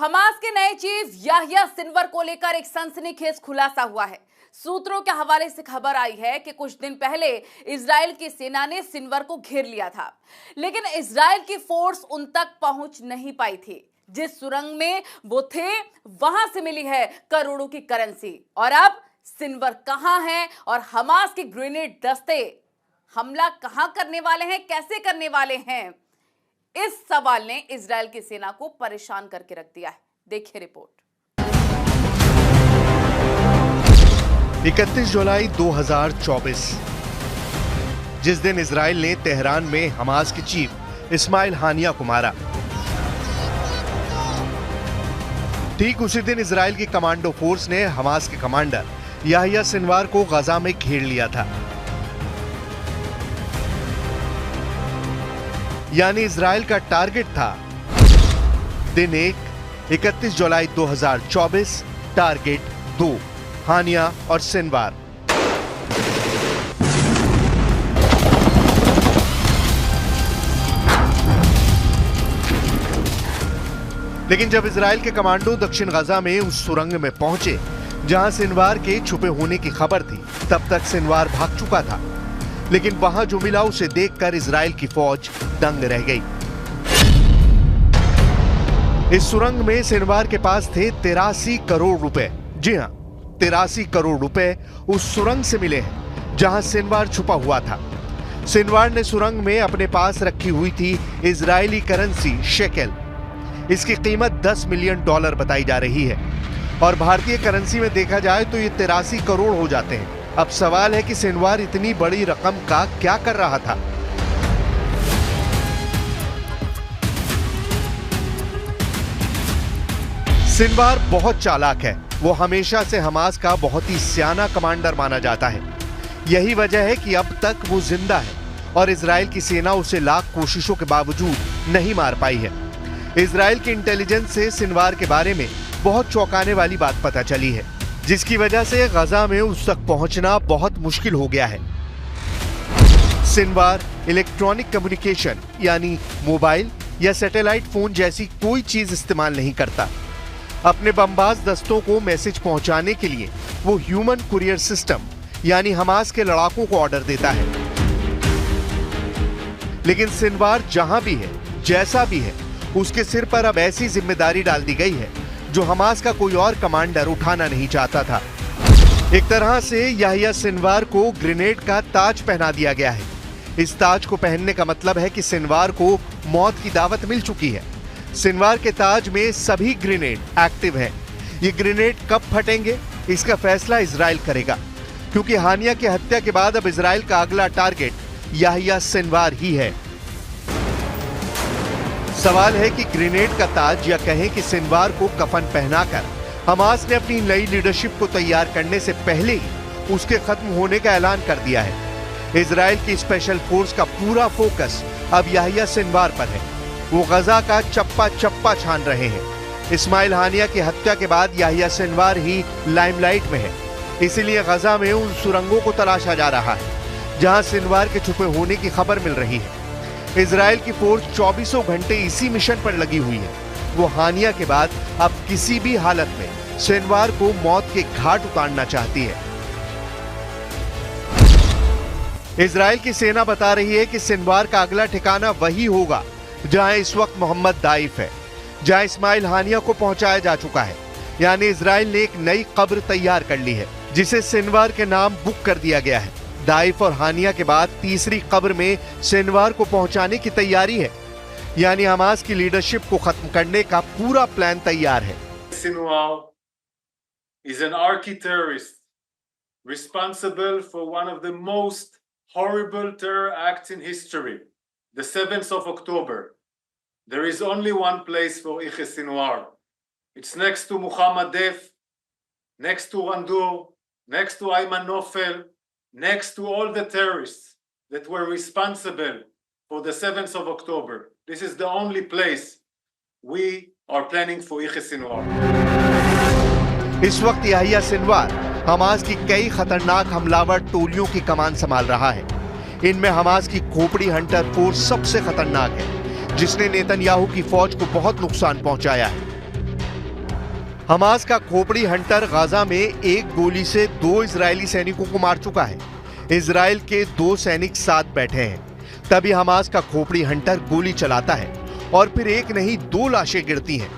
Hamas के नए chief Yahya सिनवर को लेकर एक सनसनीखेज खुलासा हुआ है। सूत्रों के हवाले से खबर आई है कि कुछ दिन पहले इजराइल की सेना ने सिनवर को घेर लिया था, लेकिन इजराइल की फोर्स उन तक पहुंच नहीं पाई थी। जिस सुरंग में वो थे वहां से मिली है करोड़ों की करेंसी। और अब सिनवर कहां है और हमास के ग्रेनेड दस्ते हमला कहां करने वाले हैं, कैसे करने वाले हैं, इस सवाल ने इजराइल की सेना को परेशान करके रख दिया है। देखिए रिपोर्ट। 31 जुलाई 2024, जिस दिन इजराइल ने तेहरान में हमास के चीफ इस्माइल हानिया को मारा, ठीक उसी दिन इजराइल की कमांडो फोर्स ने हमास के कमांडर याह्या सिनवार को गजा में घेर लिया था। यानी इजराइल का टारगेट था दिन 1, 31 जुलाई 2024, टारगेट 2, हानिया और सिनवार। लेकिन जब इजराइल के कमांडो दक्षिण गजा में उस सुरंग में पहुंचे जहां सिनवार के छुपे होने की खबर थी, तब तक सिनवार भाग चुका था। लेकिन वहां जो मिला उसे देखकर इजराइल की फौज दंग रह गई। इस सुरंग में सिनवार के पास थे 83 करोड़ रुपए। जी हां, 83 करोड़ रुपए उस सुरंग से मिले हैं जहां सिनवार छुपा हुआ था। सिनवार ने सुरंग में अपने पास रखी हुई थी इजरायली करेंसी शेकेल। इसकी कीमत $10 मिलियन बताई जा रही है और भारतीय करेंसी में देखा जाए तो ये 83 करोड़ हो जाते हैं। अब सवाल है कि सिनवार इतनी बड़ी रकम का क्या कर रहा था। सिनवार बहुत चालाक है। वो हमेशा से हमास का बहुत ही सियाना कमांडर माना जाता है। यही वजह है कि अब तक वो जिंदा है और इजराइल की सेना उसे लाख कोशिशों के बावजूद नहीं मार पाई है। इजराइल की इंटेलिजेंस से सिनवार के बारे में बहुत चौंकाने वाली बात पता चली है, जिसकी वजह से गजा में उस तक पहुंचना बहुत मुश्किल हो गया है। सिनवार इलेक्ट्रॉनिक कम्युनिकेशन यानी मोबाइल या सैटेलाइट फोन जैसी कोई चीज इस्तेमाल नहीं करता। अपने बमबाज दस्तों को मैसेज पहुंचाने के लिए वो ह्यूमन कुरियर सिस्टम यानी हमास के लड़ाकों को ऑर्डर देता है। लेकिन सिनवार जहां भी है, जैसा भी है, उसके सिर पर अब ऐसी जिम्मेदारी डाल दी गई है जो हमास का कोई और कमांडर उठाना नहीं चाहता था। एक तरह से याह्या सिनवार को ग्रेनेड का ताज पहना दिया गया है। इस ताज को पहनने का मतलब है कि सिनवार को मौत की दावत मिल चुकी है। सिनवार के ताज में सभी ग्रेनेड एक्टिव हैं। ये ग्रेनेड कब फटेंगे इसका फैसला इजराइल करेगा, क्योंकि हानिया की हत्या के बाद अब इजराइल का अगला टारगेट याह्या सिनवार ही है। सवाल है कि ग्रेनेड का ताज या कहें कि सिनवार को कफन पहनाकर हमास ने अपनी नई लीडरशिप को तैयार करने से पहले ही उसके खत्म होने का ऐलान कर दिया है। इजराइल की स्पेशल फोर्स का पूरा फोकस अब याह्या सिनवार पर है। वो गजा का चप्पा चप्पा छान रहे हैं। इस्माइल हानिया की हत्या के बाद याह्या सिनवार ही लाइमलाइट में है। इसीलिए गजा में उन सुरंगों को तलाशा जा रहा है जहां सिनवार के छुपे होने की खबर मिल रही है। इजराइल की फोर्स 24 घंटे इसी मिशन पर लगी हुई है। वो हानिया के बाद अब किसी भी हालत में सिनवार को मौत के घाट उतारना चाहती है। इजराइल की सेना बता रही है कि सिनवार का अगला ठिकाना वही होगा जहां इस वक्त मोहम्मद दाइफ है, जहां इस्माइल हानिया को पहुंचाया जा चुका है। यानी इजराइल ने एक नई कब्र तैयार कर ली है जिसे सिनवार के नाम बुक कर दिया गया है। दाइफ और हानिया के बाद तीसरी कब्र में सिनवार को पहुंचाने की तैयारी है। यानी हमास की लीडरशिप को खत्म करने का पूरा प्लान तैयार है। Sinwar is an archi-terrorist responsible for one of the most horrible terror acts in history, the 7th of October. There is only one place for Yahya Sinwar. It's next to Muhammad Deif, next to Randur, next to Ayman Nofel, next to all the terrorists that were responsible for the 7th of October. This is the only place we are planning for Yahya Sinwar. इस वक्त Yahya Sinwar Hamas की कई खतरनाक हमलावर टोलियों की कमान संभाल रहा है। इनमें हमास की खोपड़ी हंटर फोर्स सबसे खतरनाक है, जिसने नेतन्याहू की फौज को बहुत नुकसान पहुंचाया है। हमास का खोपड़ी हंटर गाजा में एक गोली से 2 इजरायली सैनिकों को मार चुका है। इजराइल के 2 सैनिक साथ बैठे हैं। तभी हमास का खोपड़ी हंटर गोली चलाता है और फिर एक नहीं 2 लाशें गिरती हैं।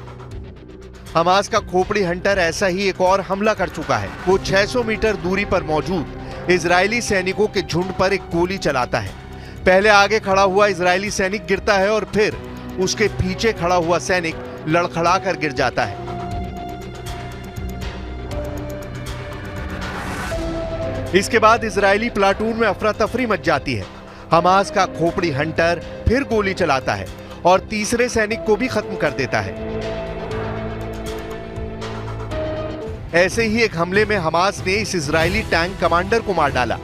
हमास का खोपड़ी हंटर ऐसा ही एक और हमला कर चुका है। वो 600 मीटर दूरी पर मौजूद इजरायली सैनिकों के झुंड पर एक गोली चलाता है। पहले आगे खड़ा हुआ इजरायली सैनिक गिरता है और फिर उसके पीछे खड़ा हुआ सैनिक लड़खड़ा कर गिर जाता है। इसके बाद इजरायली प्लाटून में अफरा तफरी मच जाती है। हमास का खोपड़ी हंटर फिर गोली चलाता है और तीसरे सैनिक को भी खत्म कर देता है। ऐसे ही एक हमले में हमास ने इस इजरायली टैंक कमांडर को मार डाला।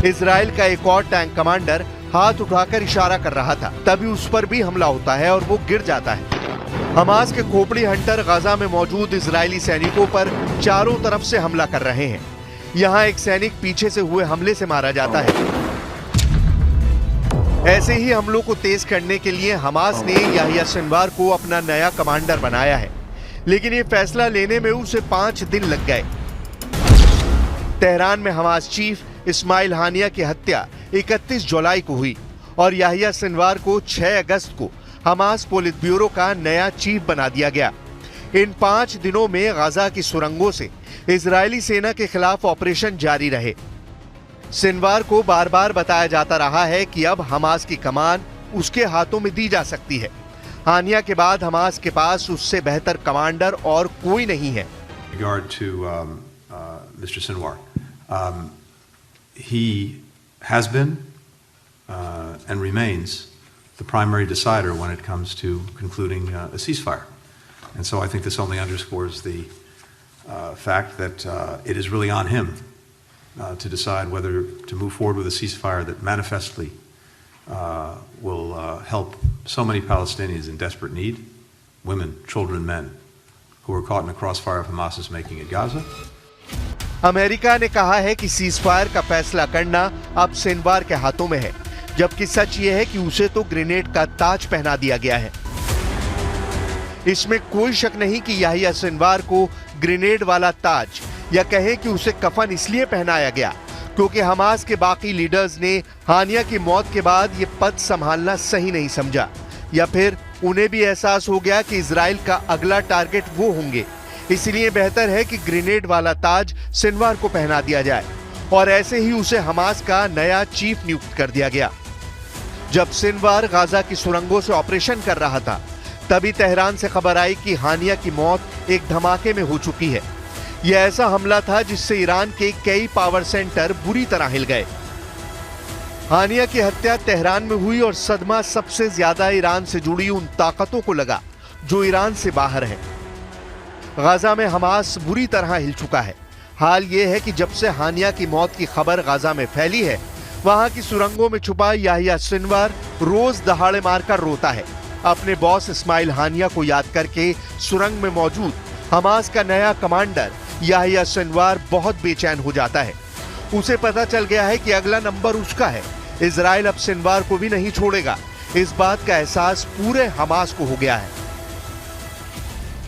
इजराइल का एक और टैंक कमांडर हाथ उठाकर इशारा कर रहा था, तभी उस पर भी हमला होता है और वो गिर जाता है। हमास के खोपड़ी हंटर गाजा में मौजूद इजरायली सैनिकों पर चारों तरफ से हमला कर रहे हैं। यहां एक सैनिक पीछे से हुए हमले से मारा जाता है। ऐसे ही हमलों को तेज करने के लिए हमास ने याहिया सिनवार को अपना नया कमांडर बनाया है, लेकिन ये फैसला लेने में उसे 5 दिन लग गए। तेहरान में हमास चीफ इस्माइल हानिया की हत्या 31 जुलाई को हुई और याहिया सिनवार को 6 अगस्त को हमास पोलित ब्यूरो का नया चीफ बना दिया गया। इन 5 दिनों में गाजा की सुरंगों से इजरायली सेना के खिलाफ ऑपरेशन जारी रहे। सिनवार को बार बार बताया जाता रहा है कि अब हमास की कमान उसके हाथों में दी जा सकती है। हानिया के बाद हमास के पास उससे बेहतर कमांडर और कोई नहीं है। Mr. Sinwar, he has been and remains the primary decider when it comes to concluding a ceasefire. And so I think this only underscores the fact that it is really on him to decide whether to move forward with a ceasefire that manifestly will help so many Palestinians in desperate need, women, children, men, who are caught in the crossfire of Hamas's making in Gaza. America ने कहा है कि ceasefire का फैसला करना अब Sinwar के हाथों में है, जबकि सच यह है कि उसे तो ग्रेनेड का ताज पहना दिया गया है। इसमें कोई शक नहीं कि याहिया सिनवार को ग्रेनेड वाला ताज या कहें कि उसे कफन इसलिए पहनाया गया क्योंकि हमास के बाकी लीडर्स ने हानिया की मौत के बाद ये पद संभालना सही नहीं समझा, या फिर उन्हें भी एहसास हो गया कि इजराइल का अगला टारगेट वो होंगे। इसलिए बेहतर है कि ग्रेनेड वाला ताज सिनवार को पहना दिया जाए और ऐसे ही उसे हमास का नया चीफ नियुक्त कर दिया गया। जब सिनवार गाजा की सुरंगों से ऑपरेशन कर रहा था, तभी तेहरान से खबर आई कि हानिया की मौत एक धमाके में हो चुकी है। यह ऐसा हमला था जिससे ईरान के कई पावर सेंटर बुरी तरह हिल गए। हानिया की हत्या तेहरान में हुई और सदमा सबसे ज्यादा ईरान से जुड़ी उन ताकतों को लगा जो ईरान से बाहर है। गाजा में हमास बुरी तरह हिल चुका है। हाल यह है कि जब से हानिया की मौत की खबर गाजा में फैली है, वहां की सुरंगों में छुपा याहिया सिनवार रोज दहाड़े मारकर रोता है। अपने बॉस इस्माइल हानिया को याद करके सुरंग में मौजूद हमास का नया कमांडर याहिया सिनवार बहुत बेचैन हो जाता है। उसे पता चल गया है कि अगला नंबर उसका है। इजराइल अब सिनवार को भी नहीं छोड़ेगा। इस बात का एहसास पूरे हमास को हो गया है।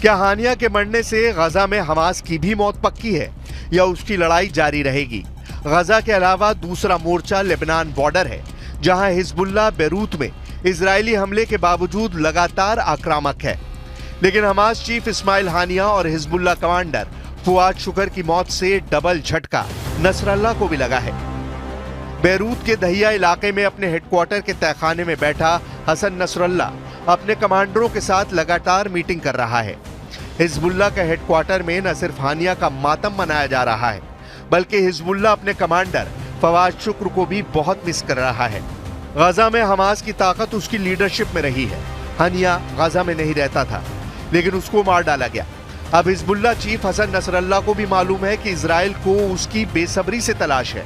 क्या हानिया के मरने से गाजा में हमास की भी मौत पक्की है या उसकी लड़ाई जारी रहेगी? गाजा के अलावा दूसरा मोर्चा लेबनान बॉर्डर है, जहां हिजबुल्लाह बेरूत में इजरायली हमले के बावजूद लगातार आक्रामक है। लेकिन हमास चीफ इस्माइल हानिया और हिजबुल्लाह कमांडर फुआद शुकर की मौत से डबल झटका नसरल्लाह को भी लगा है। बेरूत के दहिया इलाके में अपने हेडक्वार्टर के तहखाने में बैठा हसन नसरल्लाह अपने कमांडरों के साथ लगातार मीटिंग कर रहा है। हिजबुल्लाह के हेडक्वार्टर में न सिर्फ हानिया का मातम मनाया जा रहा है, बल्कि हिजबुल्लाह अपने कमांडर फवाद शुक्र को भी बहुत मिस कर रहा है। गाजा में हमास की ताकत उसकी लीडरशिप में रही है। हानिया गाजा में नहीं रहता था, लेकिन उसको मार डाला गया। अब हिजबुल्लाह चीफ हसन नसरल्लाह को भी मालूम है कि इजराइल को उसकी बेसब्री से तलाश है।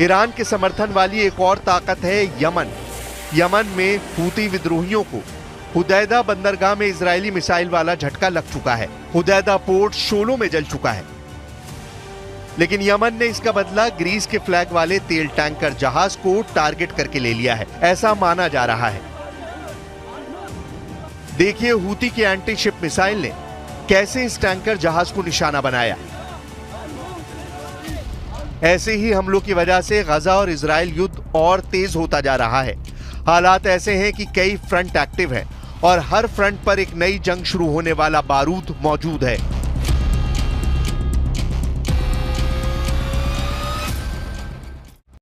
ईरान के समर्थन वाली एक और ताकत है यमन। यमन में हूती विद्रोहियों को हुदैदा बंदरगाह में इजरायली मिसाइल वाला झटका लग चुका है। हुदैदा पोर्ट शोलों में जल चुका है, लेकिन यमन ने इसका बदला ग्रीस के फ्लैग वाले तेल टैंकर जहाज को टारगेट करके ले लिया है, ऐसा माना जा रहा है। देखिए हूती की एंटी शिप मिसाइल ने कैसे इस टैंकर जहाज को निशाना बनाया। ऐसे ही हमलों की वजह से गजा और इजराइल युद्ध और तेज होता जा रहा है। हालात ऐसे हैं कि कई फ्रंट एक्टिव हैं और हर फ्रंट पर एक नई जंग शुरू होने वाला बारूद मौजूद है।